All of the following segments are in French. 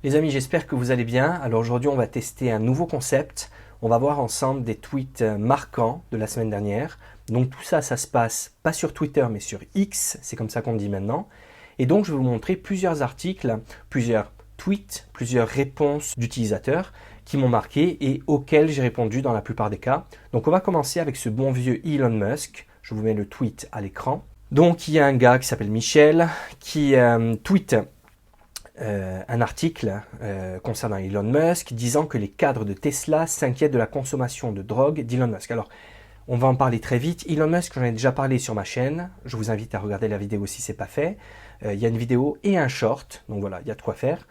Les amis, j'espère que vous allez bien. Alors aujourd'hui, on va tester un nouveau concept. On va voir ensemble des tweets marquants de la semaine dernière. Donc tout ça, ça se passe pas sur Twitter, mais sur X, c'est comme ça qu'on dit maintenant. Et donc je vais vous montrer plusieurs articles, plusieurs tweets, plusieurs réponses d'utilisateurs qui m'ont marqué et auxquels j'ai répondu dans la plupart des cas. Donc on va commencer avec ce bon vieux Elon Musk. Je vous mets le tweet à l'écran. Donc il y a un gars qui s'appelle Michel qui tweet un article concernant Elon Musk disant que les cadres de Tesla s'inquiètent de la consommation de drogue d'Elon Musk. Alors, on va en parler très vite. Elon Musk, j'en ai déjà parlé sur ma chaîne. Je vous invite à regarder la vidéo si ce n'est pas fait. Il y a une vidéo et un short, donc voilà, il y a de quoi faire.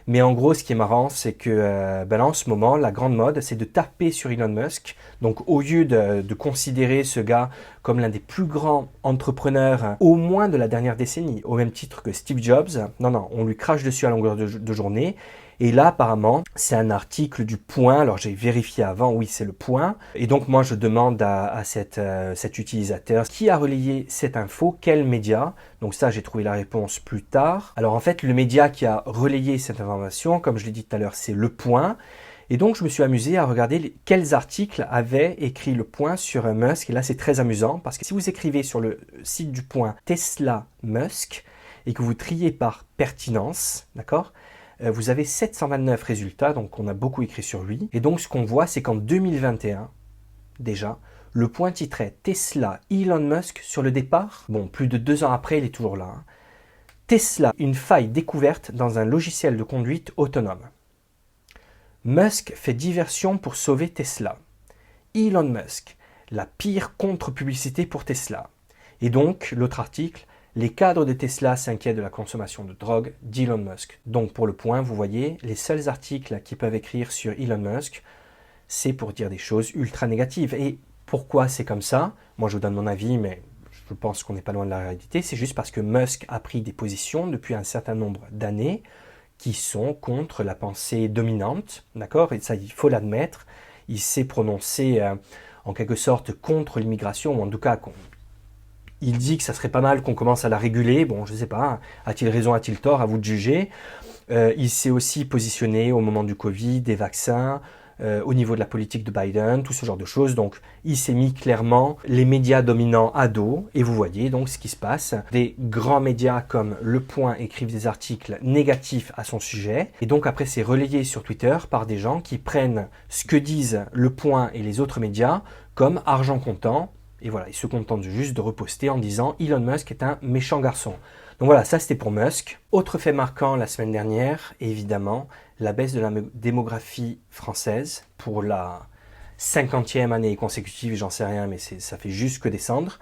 Mais en gros, ce qui est marrant, c'est que là, en ce moment, la grande mode, c'est de taper sur Elon Musk. Donc, au lieu de considérer ce gars comme l'un des plus grands entrepreneurs, au moins de la dernière décennie, au même titre que Steve Jobs, non, on lui crache dessus à longueur de journée. Et là, apparemment, c'est un article du Point. Alors, j'ai vérifié avant, oui, c'est le Point. Et donc, moi, je demande à cet utilisateur qui a relayé cette info, quel média. Donc ça, j'ai trouvé la réponse plus tard. Alors, en fait, le média qui a relayé cette information, comme je l'ai dit tout à l'heure, c'est le Point. Et donc, je me suis amusé à regarder quels articles avaient écrit le Point sur Musk. Et là, c'est très amusant parce que si vous écrivez sur le site du Point Tesla Musk et que vous triez par pertinence, d'accord, vous avez 729 résultats, donc on a beaucoup écrit sur lui. Et donc ce qu'on voit, c'est qu'en 2021, déjà, le Point titrait Tesla, Elon Musk sur le départ. Bon, plus de 2 ans après, il est toujours là. Hein. Tesla, une faille découverte dans un logiciel de conduite autonome. Musk fait diversion pour sauver Tesla. Elon Musk, la pire contre-publicité pour Tesla. Et donc, l'autre article, les cadres de Tesla s'inquiètent de la consommation de drogue d'Elon Musk. Donc pour le Point, vous voyez, les seuls articles qui peuvent écrire sur Elon Musk, c'est pour dire des choses ultra négatives. Et pourquoi c'est comme ça? Moi je vous donne mon avis, mais je pense qu'on n'est pas loin de la réalité. C'est juste parce que Musk a pris des positions depuis un certain nombre d'années qui sont contre la pensée dominante, d'accord? Et ça, il faut l'admettre. Il s'est prononcé en quelque sorte contre l'immigration, ou en tout cas il dit que ça serait pas mal qu'on commence à la réguler. Bon, je ne sais pas, a-t-il raison, a-t-il tort, à vous de juger. Il s'est aussi positionné au moment du Covid, des vaccins, au niveau de la politique de Biden, tout ce genre de choses. Donc, il s'est mis clairement les médias dominants à dos. Et vous voyez donc ce qui se passe. Des grands médias comme Le Point écrivent des articles négatifs à son sujet. Et donc, après, c'est relayé sur Twitter par des gens qui prennent ce que disent Le Point et les autres médias comme argent comptant. Et voilà, ils se contentent juste de reposter en disant Elon Musk est un méchant garçon. Donc voilà, ça c'était pour Musk. Autre fait marquant la semaine dernière, évidemment, la baisse de la démographie française pour la 50e année consécutive, j'en sais rien, mais ça fait juste que descendre.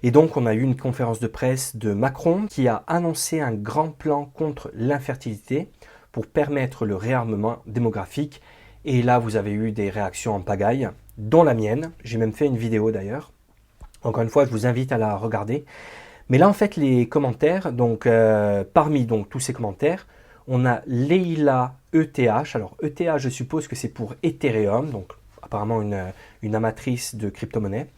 Et donc on a eu une conférence de presse de Macron qui a annoncé un grand plan contre l'infertilité pour permettre le réarmement démographique. Et là, vous avez eu des réactions en pagaille, dont la mienne. J'ai même fait une vidéo d'ailleurs. Encore une fois, je vous invite à la regarder. Mais là, en fait, les commentaires, donc parmi donc, tous ces commentaires, on a Leila ETH. Alors, ETH, je suppose que c'est pour Ethereum, donc apparemment une amatrice de crypto-monnaie,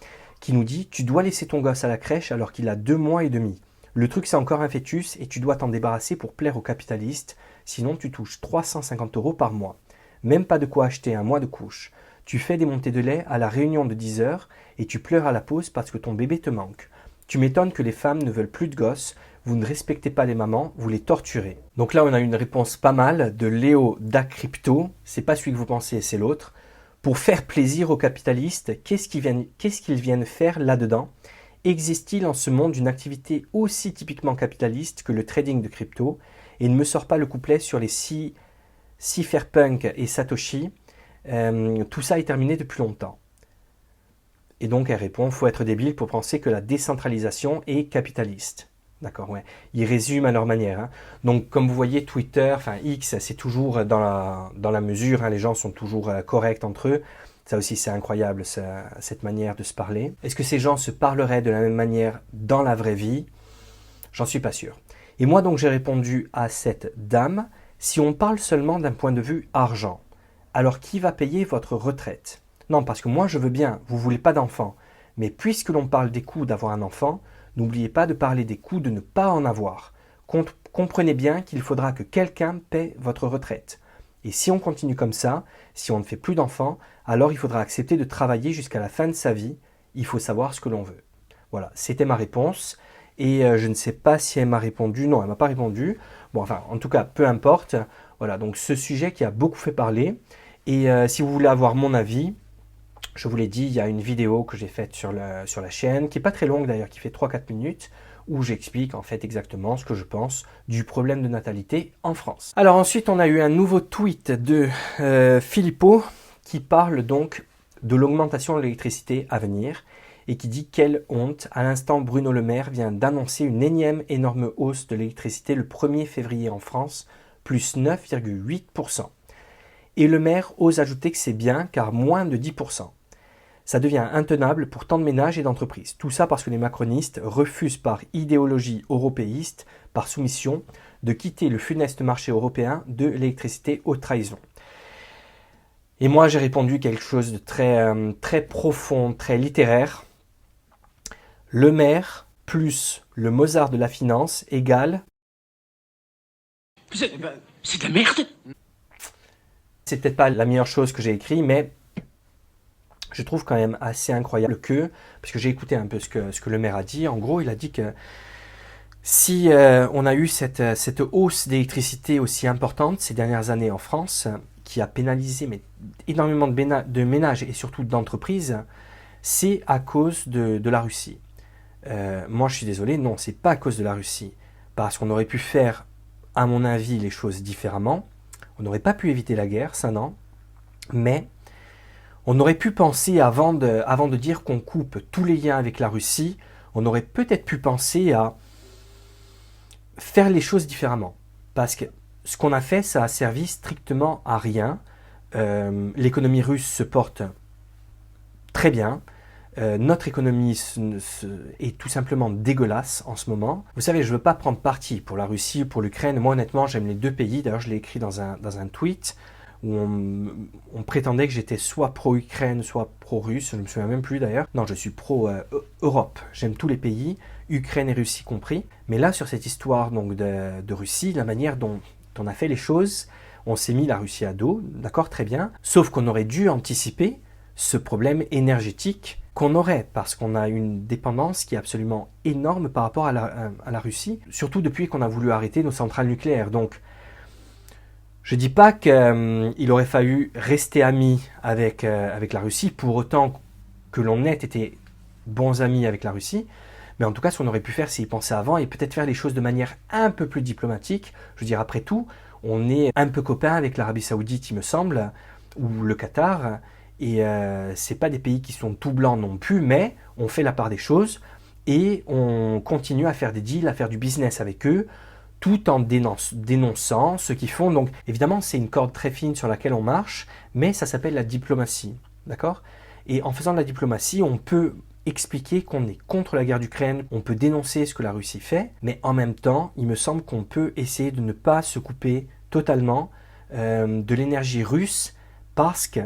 qui nous dit « Tu dois laisser ton gosse à la crèche alors qu'il a 2 mois et demi. Le truc, c'est encore un fœtus et tu dois t'en débarrasser pour plaire aux capitalistes. Sinon, tu touches 350 € par mois. Même pas de quoi acheter un mois de couche. Tu fais des montées de lait à la réunion de 10 heures et tu pleures à la pause parce que ton bébé te manque. Tu m'étonnes que les femmes ne veulent plus de gosses, vous ne respectez pas les mamans, vous les torturez. » Donc là, on a une réponse pas mal de Léo Dacrypto, c'est pas celui que vous pensez, c'est l'autre. Pour faire plaisir aux capitalistes, qu'est-ce qu'ils viennent faire là-dedans? Existe-t-il en ce monde une activité aussi typiquement capitaliste que le trading de crypto? Et ne me sort pas le couplet sur les cypherpunk et Satoshi. Tout ça est terminé depuis longtemps. Et donc elle répond, faut être débile pour penser que la décentralisation est capitaliste. D'accord, ouais. Ils résument à leur manière. Hein. Donc comme vous voyez, Twitter, enfin X, c'est toujours dans la mesure, hein, les gens sont toujours corrects entre eux. Ça aussi c'est incroyable, cette manière de se parler. Est-ce que ces gens se parleraient de la même manière dans la vraie vie? J'en suis pas sûr. Et moi donc j'ai répondu à cette dame, si on parle seulement d'un point de vue argent, alors qui va payer votre retraite? Non, parce que moi je veux bien, vous voulez pas d'enfant. Mais puisque l'on parle des coûts d'avoir un enfant, n'oubliez pas de parler des coûts de ne pas en avoir. comprenez bien qu'il faudra que quelqu'un paie votre retraite. Et si on continue comme ça, si on ne fait plus d'enfants, alors il faudra accepter de travailler jusqu'à la fin de sa vie. Il faut savoir ce que l'on veut. Voilà, c'était ma réponse. Et je ne sais pas si elle m'a répondu. Non, elle ne m'a pas répondu. Bon, enfin, en tout cas, peu importe. Voilà, donc ce sujet qui a beaucoup fait parler. Et si vous voulez avoir mon avis, je vous l'ai dit, il y a une vidéo que j'ai faite sur la chaîne, qui n'est pas très longue d'ailleurs, qui fait 3-4 minutes, où j'explique en fait exactement ce que je pense du problème de natalité en France. Alors ensuite, on a eu un nouveau tweet de Philippot, qui parle donc de l'augmentation de l'électricité à venir, et qui dit « Quelle honte !» À l'instant, Bruno Le Maire vient d'annoncer une énième énorme hausse de l'électricité le 1er février en France, plus 9,8%. Et Le Maire ose ajouter que c'est bien, car moins de 10%. Ça devient intenable pour tant de ménages et d'entreprises. Tout ça parce que les macronistes refusent par idéologie européiste, par soumission, de quitter le funeste marché européen de l'électricité aux trahisons. Et moi, j'ai répondu quelque chose de très profond, très littéraire. Le Maire plus le Mozart de la finance égale... C'est de la merde. C'est peut-être pas la meilleure chose que j'ai écrit, mais je trouve quand même assez incroyable parce que j'ai écouté un peu ce que le maire a dit. En gros, il a dit que si on a eu cette hausse d'électricité aussi importante ces dernières années en France, qui a pénalisé énormément de ménages et surtout d'entreprises, c'est à cause de la Russie. Moi, je suis désolé, non, c'est pas à cause de la Russie, parce qu'on aurait pu faire, à mon avis, les choses différemment. On n'aurait pas pu éviter la guerre, ça non, mais on aurait pu penser, avant de dire qu'on coupe tous les liens avec la Russie, on aurait peut-être pu penser à faire les choses différemment. Parce que ce qu'on a fait, ça a servi strictement à rien. L'économie russe se porte très bien. Notre économie est tout simplement dégueulasse en ce moment. Vous savez, je ne veux pas prendre parti pour la Russie ou pour l'Ukraine. Moi, honnêtement, j'aime les deux pays. D'ailleurs, je l'ai écrit dans un tweet où on prétendait que j'étais soit pro-Ukraine, soit pro-russe. Je ne me souviens même plus d'ailleurs. Non, je suis pro-Europe. J'aime tous les pays, Ukraine et Russie compris. Mais là, sur cette histoire donc, de Russie, la manière dont on a fait les choses, on s'est mis la Russie à dos, d'accord, très bien. Sauf qu'on aurait dû anticiper ce problème énergétique qu'on aurait, parce qu'on a une dépendance qui est absolument énorme par rapport à la Russie, surtout depuis qu'on a voulu arrêter nos centrales nucléaires. Donc, je ne dis pas qu'il aurait fallu rester amis avec la Russie, pour autant que l'on ait été bons amis avec la Russie, mais en tout cas, ce qu'on aurait pu faire, c'est y penser avant et peut-être faire les choses de manière un peu plus diplomatique. Je veux dire, après tout, on est un peu copains avec l'Arabie Saoudite, il me semble, ou le Qatar, et c'est pas des pays qui sont tout blancs non plus, mais on fait la part des choses et on continue à faire des deals, à faire du business avec eux, tout en dénonçant ce qu'ils font. Donc évidemment, c'est une corde très fine sur laquelle on marche, mais ça s'appelle la diplomatie, d'accord? Et en faisant de la diplomatie, on peut expliquer qu'on est contre la guerre d'Ukraine, on peut dénoncer ce que la Russie fait, mais en même temps, il me semble qu'on peut essayer de ne pas se couper totalement de l'énergie russe, parce que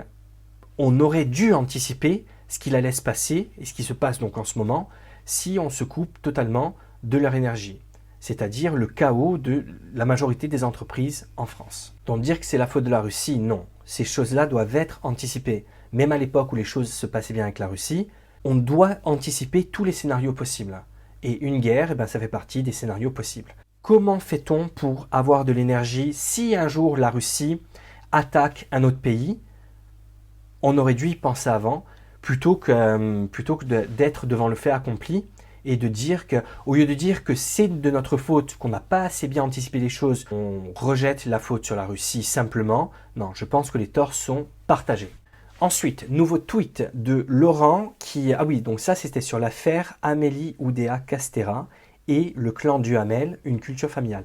on aurait dû anticiper ce qu'il allait se passer, et ce qui se passe donc en ce moment, si on se coupe totalement de leur énergie. C'est-à-dire le chaos de la majorité des entreprises en France. Donc dire que c'est la faute de la Russie, non. Ces choses-là doivent être anticipées. Même à l'époque où les choses se passaient bien avec la Russie, on doit anticiper tous les scénarios possibles. Et une guerre, eh ben, ça fait partie des scénarios possibles. Comment fait-on pour avoir de l'énergie si un jour la Russie attaque un autre pays? On aurait dû y penser avant, plutôt que d'être devant le fait accompli et de dire que, au lieu de dire que c'est de notre faute, qu'on n'a pas assez bien anticipé les choses, on rejette la faute sur la Russie simplement. Non, je pense que les torts sont partagés. Ensuite, nouveau tweet de Laurent qui... Ah oui, donc ça c'était sur l'affaire Amélie Oudéa Castéra et le clan Duhamel, une culture familiale.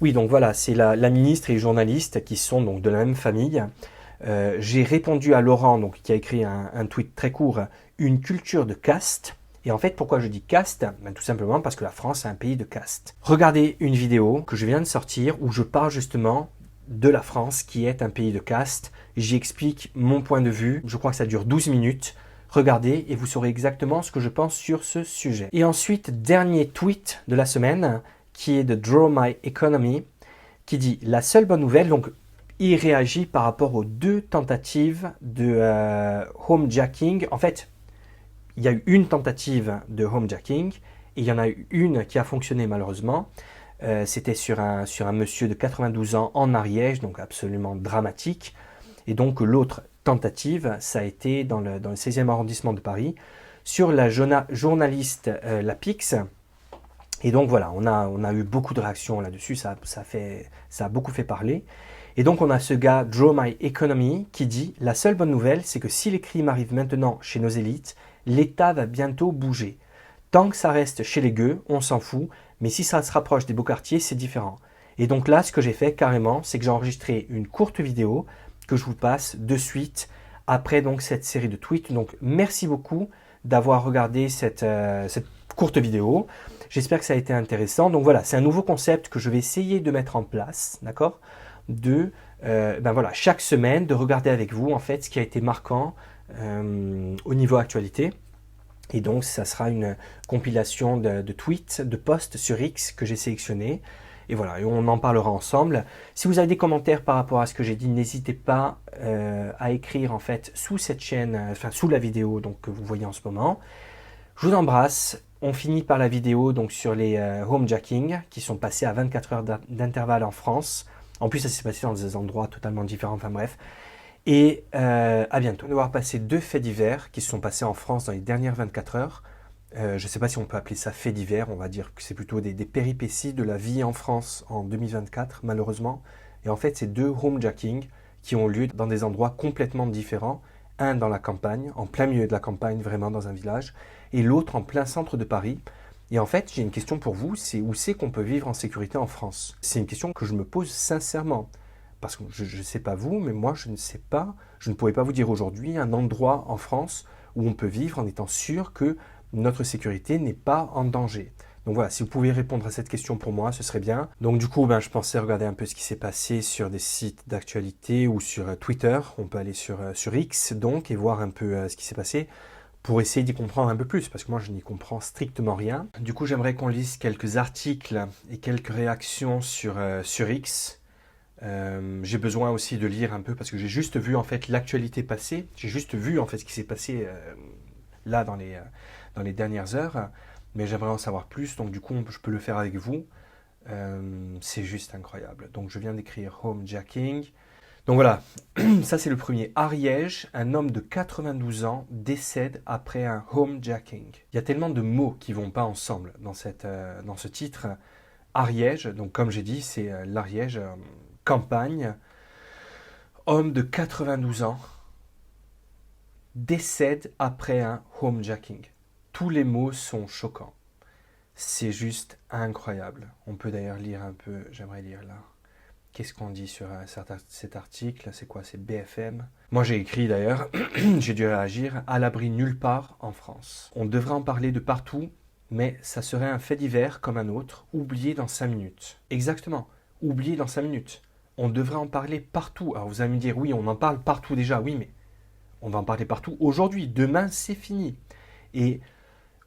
Oui, donc voilà, c'est la ministre et les journalistes qui sont donc de la même famille. J'ai répondu à Laurent, donc, qui a écrit un tweet très court, une culture de caste. Et en fait, pourquoi je dis caste? Ben, tout simplement parce que la France est un pays de caste. Regardez une vidéo que je viens de sortir où je parle justement de la France qui est un pays de caste. J'y explique mon point de vue. Je crois que ça dure 12 minutes. Regardez et vous saurez exactement ce que je pense sur ce sujet. Et ensuite, dernier tweet de la semaine qui est de Draw My Economy, qui dit « La seule bonne nouvelle », donc il réagit par rapport aux 2 tentatives de homejacking. En fait, il y a eu une tentative de homejacking et il y en a eu une qui a fonctionné malheureusement. C'était sur un monsieur de 92 ans en Ariège, donc absolument dramatique. Et donc l'autre tentative, ça a été dans le 16e arrondissement de Paris, sur la journaliste Lapix. Et donc voilà, on a eu beaucoup de réactions là-dessus, ça a beaucoup fait parler. Et donc on a ce gars, Draw My Economy, qui dit « La seule bonne nouvelle, c'est que si les crimes arrivent maintenant chez nos élites, l'État va bientôt bouger. Tant que ça reste chez les gueux, on s'en fout, mais si ça se rapproche des beaux quartiers, c'est différent. » Et donc là, ce que j'ai fait carrément, c'est que j'ai enregistré une courte vidéo que je vous passe de suite après donc cette série de tweets. Donc merci beaucoup d'avoir regardé cette courte vidéo. J'espère que ça a été intéressant. Donc voilà, c'est un nouveau concept que je vais essayer de mettre en place, d'accord ? Voilà, chaque semaine, de regarder avec vous en fait ce qui a été marquant au niveau actualité. Et donc, ça sera une compilation de tweets, de posts sur X que j'ai sélectionnés. Et voilà, et on en parlera ensemble. Si vous avez des commentaires par rapport à ce que j'ai dit, n'hésitez pas à écrire en fait sous cette chaîne, enfin sous la vidéo donc, que vous voyez en ce moment. Je vous embrasse. On finit par la vidéo donc, sur les homejacking qui sont passés à 24 heures d'intervalle en France. En plus, ça s'est passé dans des endroits totalement différents, enfin bref. Et à bientôt. On va devoir passer 2 faits divers qui se sont passés en France dans les dernières 24 heures. Je ne sais pas si on peut appeler ça faits divers, on va dire que c'est plutôt des péripéties de la vie en France en 2024, malheureusement. Et en fait, c'est 2 homejacking qui ont lieu dans des endroits complètement différents. Un dans la campagne, en plein milieu de la campagne, vraiment dans un village, et l'autre en plein centre de Paris. Et en fait, j'ai une question pour vous, c'est où c'est qu'on peut vivre en sécurité en France? C'est une question que je me pose sincèrement. Parce que je ne sais pas vous, mais moi je ne sais pas, je ne pourrais pas vous dire aujourd'hui un endroit en France où on peut vivre en étant sûr que notre sécurité n'est pas en danger. Donc voilà, si vous pouvez répondre à cette question pour moi, ce serait bien. Donc du coup, je pensais regarder un peu ce qui s'est passé sur des sites d'actualité ou sur Twitter. On peut aller sur X donc et voir un peu ce qui s'est passé pour essayer d'y comprendre un peu plus, parce que moi je n'y comprends strictement rien. Du coup, j'aimerais qu'on lise quelques articles et quelques réactions sur X. J'ai besoin aussi de lire un peu parce que j'ai juste vu en fait l'actualité passer, j'ai juste vu en fait ce qui s'est passé là dans les dernières heures, mais j'aimerais en savoir plus, donc du coup je peux le faire avec vous. C'est juste incroyable. Donc je viens d'écrire homejacking. Donc voilà, ça c'est le premier. Ariège, un homme de 92 ans décède après un homejacking. Il y a tellement de mots qui vont pas ensemble dans ce titre. Ariège, donc comme j'ai dit, c'est l'Ariège. Campagne, homme de 92 ans, décède après un homejacking. Tous les mots sont choquants. C'est juste incroyable. On peut d'ailleurs lire un peu, j'aimerais lire là. Qu'est-ce qu'on dit sur cet article? C'est quoi? C'est BFM. Moi j'ai écrit d'ailleurs, j'ai dû réagir, à l'abri nulle part en France. On devrait en parler de partout, mais ça serait un fait divers comme un autre, oublié dans 5 minutes. Exactement, oublié dans 5 minutes. On devrait en parler partout. Alors vous allez me dire, oui, on en parle partout déjà. Oui, mais on va en parler partout aujourd'hui. Demain, c'est fini. Et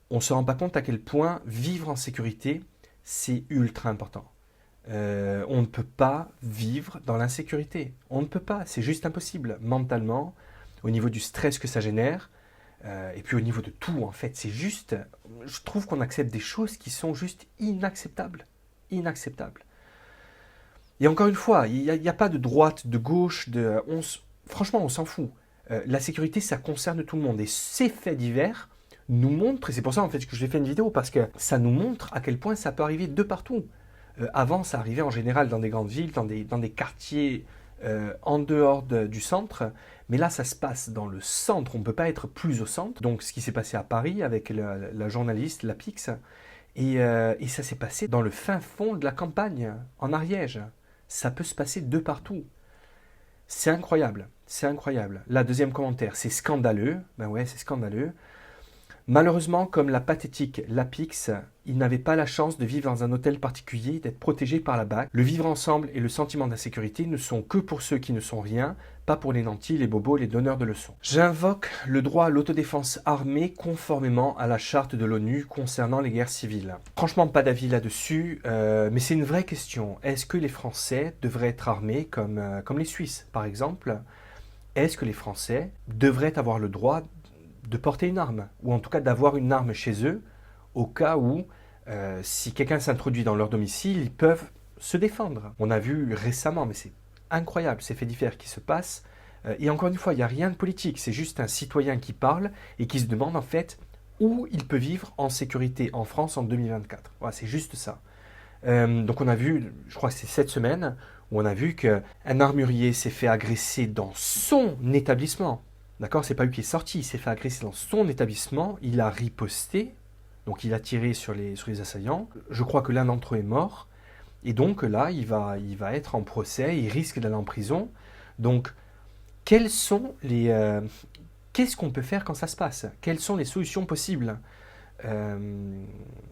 on ne se rend pas compte à quel point vivre en sécurité, c'est ultra important. On ne peut pas vivre dans l'insécurité. On ne peut pas. C'est juste impossible. Mentalement, au niveau du stress que ça génère, et puis au niveau de tout, en fait, c'est juste... Je trouve qu'on accepte des choses qui sont juste inacceptables. Inacceptables. Et encore une fois, il n'y a pas de droite, de gauche, franchement, on s'en fout. La sécurité, ça concerne tout le monde. Et ces faits divers nous montrent, et c'est pour ça en fait que j'ai fait une vidéo, parce que ça nous montre à quel point ça peut arriver de partout. Avant, ça arrivait en général dans des grandes villes, dans des quartiers en dehors du centre. Mais là, ça se passe dans le centre. On ne peut pas être plus au centre. Donc, ce qui s'est passé à Paris avec la journaliste Lapix, et ça s'est passé dans le fin fond de la campagne, en Ariège. Ça peut se passer de partout. C'est incroyable, c'est incroyable. La deuxième commentaire, c'est scandaleux. Ben ouais, c'est scandaleux. Malheureusement, comme la pathétique Lapix, ils n'avaient pas la chance de vivre dans un hôtel particulier, d'être protégés par la BAC. Le vivre ensemble et le sentiment d'insécurité ne sont que pour ceux qui ne sont rien, pas pour les nantis, les bobos, les donneurs de leçons. J'invoque le droit à l'autodéfense armée conformément à la charte de l'ONU concernant les guerres civiles. Franchement, pas d'avis là-dessus, mais c'est une vraie question. Est-ce que les Français devraient être armés comme les Suisses, par exemple? Est-ce que les Français devraient avoir le droit de porter une arme, ou en tout cas d'avoir une arme chez eux, au cas où, si quelqu'un s'introduit dans leur domicile, ils peuvent se défendre. On a vu récemment, mais c'est incroyable, ces faits divers qui se passent, et encore une fois, il n'y a rien de politique, c'est juste un citoyen qui parle et qui se demande en fait où il peut vivre en sécurité en France en 2024. Voilà, c'est juste ça. Donc on a vu, je crois que c'est cette semaine, où on a vu qu'un armurier s'est fait agresser dans son établissement. D'accord, c'est pas lui qui est sorti, il s'est fait agresser dans son établissement, il a riposté, donc il a tiré sur les assaillants. Je crois que l'un d'entre eux est mort, et donc là, il va être en procès, il risque d'aller en prison. Donc, qu'est-ce qu'on peut faire quand ça se passe? Quelles sont les solutions possibles?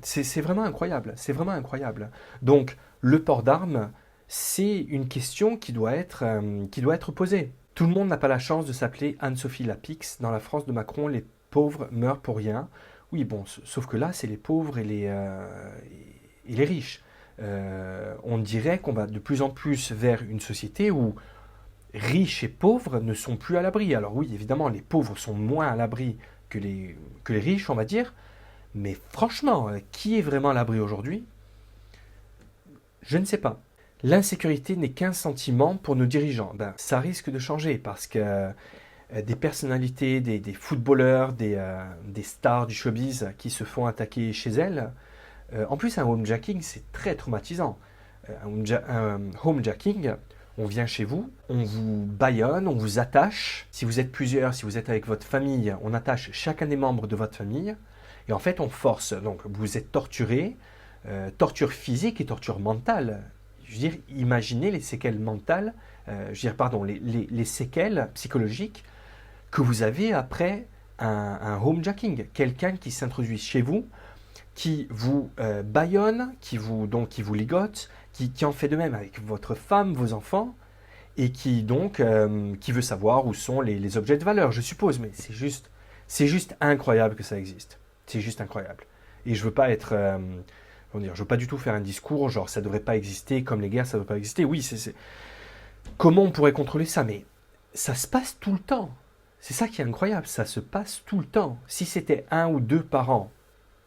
C'est vraiment incroyable, c'est vraiment incroyable. Donc, le port d'armes, c'est une question qui doit être posée. Tout le monde n'a pas la chance de s'appeler Anne-Sophie Lapix. Dans la France de Macron, les pauvres meurent pour rien. Oui, bon, sauf que là, c'est les pauvres et les riches. On dirait qu'on va de plus en plus vers une société où riches et pauvres ne sont plus à l'abri. Alors oui, évidemment, les pauvres sont moins à l'abri que les riches, on va dire. Mais franchement, qui est vraiment à l'abri aujourd'hui? Je ne sais pas. L'insécurité n'est qu'un sentiment pour nos dirigeants. Ben, ça risque de changer parce que des personnalités, des footballeurs, des stars du showbiz qui se font attaquer chez elles. En plus, un homejacking, c'est très traumatisant. Un homejacking, on vient chez vous, on vous bâillonne, on vous attache. Si vous êtes plusieurs, si vous êtes avec votre famille, on attache chacun des membres de votre famille. Et en fait, on force. Donc, vous êtes torturé, torture physique et torture mentale. Je veux dire, imaginez les séquelles mentales, les séquelles psychologiques que vous avez après un homejacking. Quelqu'un qui s'introduit chez vous, qui vous bâillonne, qui vous ligote, qui en fait de même avec votre femme, vos enfants, et qui veut savoir où sont les objets de valeur, je suppose. Mais c'est juste incroyable que ça existe. C'est juste incroyable. Et je veux pas être... je veux pas du tout faire un discours genre ça devrait pas exister, comme les guerres ça devrait pas exister. Oui, comment on pourrait contrôler ça? Mais ça se passe tout le temps. C'est ça qui est incroyable, ça se passe tout le temps. Si c'était 1 ou 2 par an,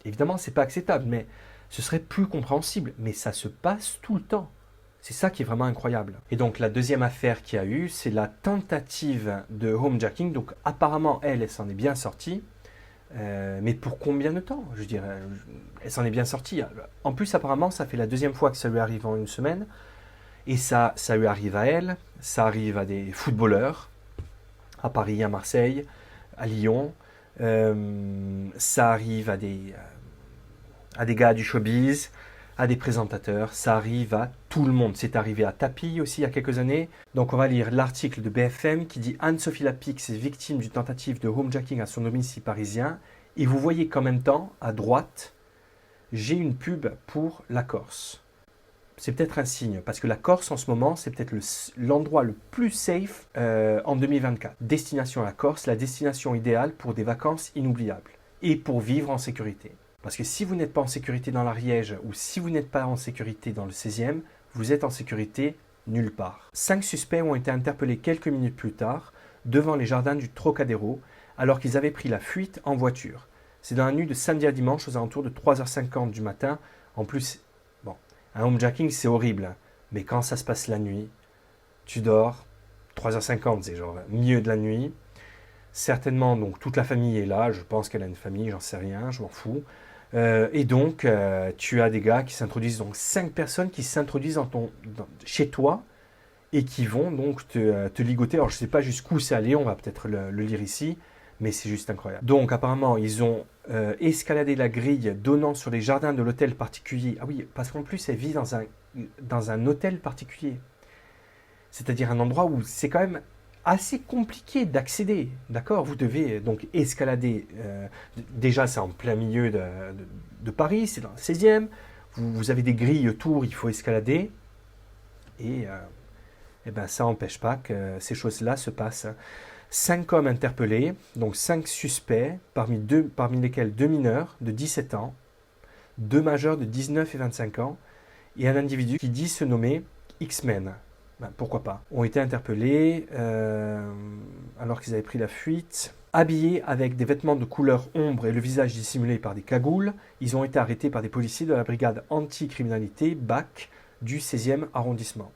évidemment c'est pas acceptable, mais ce serait plus compréhensible. Mais ça se passe tout le temps. C'est ça qui est vraiment incroyable. Et donc la deuxième affaire qu'il y a eu, c'est la tentative de homejacking. Donc apparemment elle s'en est bien sortie. Mais pour combien de temps? Je veux dire, elle s'en est bien sortie. En plus, apparemment, ça fait la deuxième fois que ça lui arrive en une semaine. Et ça lui arrive à elle, ça arrive à des footballeurs, à Paris, à Marseille, à Lyon. Ça arrive à des gars du showbiz, à des présentateurs. Ça arrive à tout le monde. C'est arrivé à Tapi aussi il y a quelques années. Donc on va lire l'article de BFM qui dit Anne-Sophie Lapix est victime d'une tentative de homejacking à son domicile parisien. Et vous voyez qu'en même temps, à droite, j'ai une pub pour la Corse. C'est peut-être un signe, parce que la Corse en ce moment, c'est peut-être l'endroit le plus safe en 2024. Destination à la Corse, la destination idéale pour des vacances inoubliables et pour vivre en sécurité. Parce que si vous n'êtes pas en sécurité dans l'Ariège ou si vous n'êtes pas en sécurité dans le 16e, vous êtes en sécurité nulle part. 5 suspects ont été interpellés quelques minutes plus tard devant les jardins du Trocadéro alors qu'ils avaient pris la fuite en voiture. C'est dans la nuit de samedi à dimanche aux alentours de 3h50 du matin. En plus, un homejacking c'est horrible, mais quand ça se passe la nuit, tu dors, 3h50 c'est genre milieu de la nuit. Certainement, donc toute la famille est là, je pense qu'elle a une famille, j'en sais rien, je m'en fous. Et donc, tu as des gars qui s'introduisent, donc 5 personnes qui s'introduisent chez toi et qui vont donc te ligoter. Alors, je ne sais pas jusqu'où c'est allé, on va peut-être le lire ici, mais c'est juste incroyable. Donc, apparemment, ils ont escaladé la grille donnant sur les jardins de l'hôtel particulier. Ah oui, parce qu'en plus, elle vit dans un hôtel particulier. C'est-à-dire un endroit où c'est quand même assez compliqué d'accéder, d'accord? Vous devez donc escalader, déjà c'est en plein milieu de Paris, c'est dans le 16e, vous avez des grilles autour, il faut escalader, et ben, ça n'empêche pas que ces choses-là se passent. 5 hommes interpellés, donc 5 suspects, parmi lesquels 2 mineurs de 17 ans, 2 majeurs de 19 et 25 ans, et un individu qui dit se nommer X-Men. Ben, pourquoi pas. Ont été interpellés alors qu'ils avaient pris la fuite. Habillés avec des vêtements de couleur ombre et le visage dissimulé par des cagoules, ils ont été arrêtés par des policiers de la brigade anti-criminalité BAC du 16e arrondissement.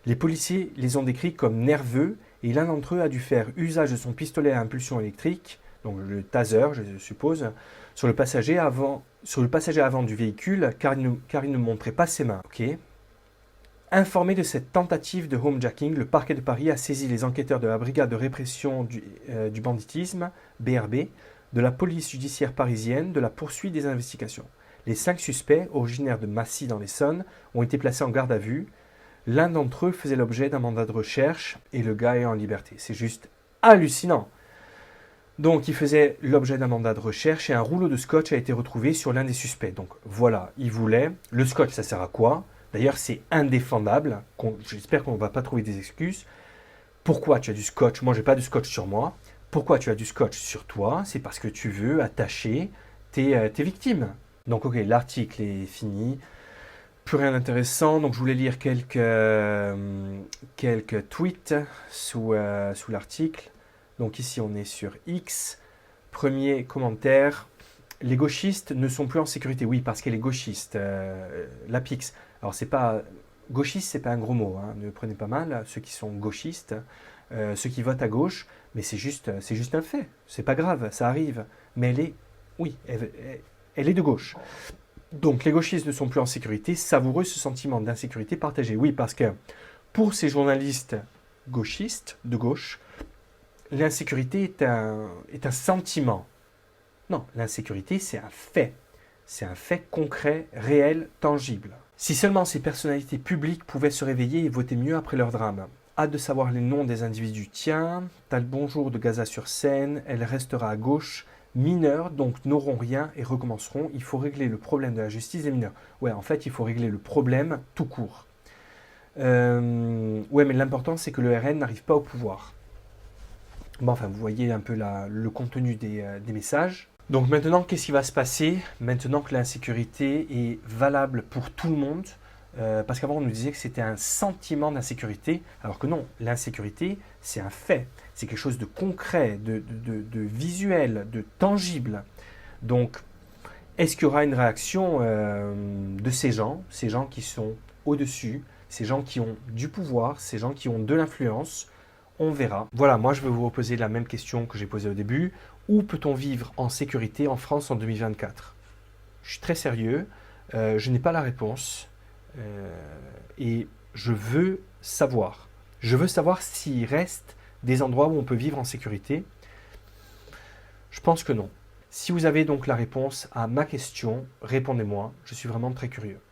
Les policiers les ont décrits comme nerveux et l'un d'entre eux a dû faire usage de son pistolet à impulsion électrique, donc le taser je suppose, sur le passager avant du véhicule car il ne montrait pas ses mains. Okay. Informé de cette tentative de homejacking, le parquet de Paris a saisi les enquêteurs de la brigade de répression du banditisme, BRB, de la police judiciaire parisienne, de la poursuite des investigations. Les 5 suspects, originaires de Massy dans l'Essonne, ont été placés en garde à vue. L'un d'entre eux faisait l'objet d'un mandat de recherche et le gars est en liberté. C'est juste hallucinant. Donc il faisait l'objet d'un mandat de recherche et un rouleau de scotch a été retrouvé sur l'un des suspects. Donc voilà, il voulait. Le scotch, ça sert à quoi ? D'ailleurs, c'est indéfendable. J'espère qu'on ne va pas trouver des excuses. Pourquoi tu as du scotch ? Moi, je n'ai pas de scotch sur moi. Pourquoi tu as du scotch sur toi ? C'est parce que tu veux attacher tes victimes. Donc ok, l'article est fini. Plus rien d'intéressant. Donc je voulais lire quelques tweets sous l'article. Donc ici, on est sur X. Premier commentaire. Les gauchistes ne sont plus en sécurité. Oui, parce qu'elle est gauchiste. La Pix. Alors, c'est pas gauchiste, c'est pas un gros mot. Hein. Ne prenez pas mal ceux qui sont gauchistes, ceux qui votent à gauche. Mais c'est juste un fait. C'est pas grave, ça arrive. Mais elle est de gauche. Donc, les gauchistes ne sont plus en sécurité. Savoureux ce sentiment d'insécurité partagé. Oui, parce que pour ces journalistes gauchistes de gauche, l'insécurité est un sentiment. Non, l'insécurité, c'est un fait. C'est un fait concret, réel, tangible. Si seulement ces personnalités publiques pouvaient se réveiller et voter mieux après leur drame. Hâte de savoir les noms des individus. Tiens, t'as le bonjour de Gaza-sur-Seine, elle restera à gauche. Mineurs, donc n'auront rien et recommenceront. Il faut régler le problème de la justice des mineurs. Ouais, en fait, il faut régler le problème tout court. Ouais, mais l'important, c'est que le RN n'arrive pas au pouvoir. Bon, enfin, vous voyez un peu le contenu des messages. Donc maintenant, qu'est-ce qui va se passer maintenant que l'insécurité est valable pour tout le monde parce qu'avant, on nous disait que c'était un sentiment d'insécurité, alors que non, l'insécurité, c'est un fait. C'est quelque chose de concret, de visuel, de tangible. Donc, est-ce qu'il y aura une réaction de ces gens qui sont au-dessus, ces gens qui ont du pouvoir, ces gens qui ont de l'influence? On verra. Voilà, moi je vais vous reposer la même question que j'ai posée au début. Où peut-on vivre en sécurité en France en 2024 ? Je suis très sérieux, je n'ai pas la réponse et je veux savoir. Je veux savoir s'il reste des endroits où on peut vivre en sécurité. Je pense que non. Si vous avez donc la réponse à ma question, répondez-moi, je suis vraiment très curieux.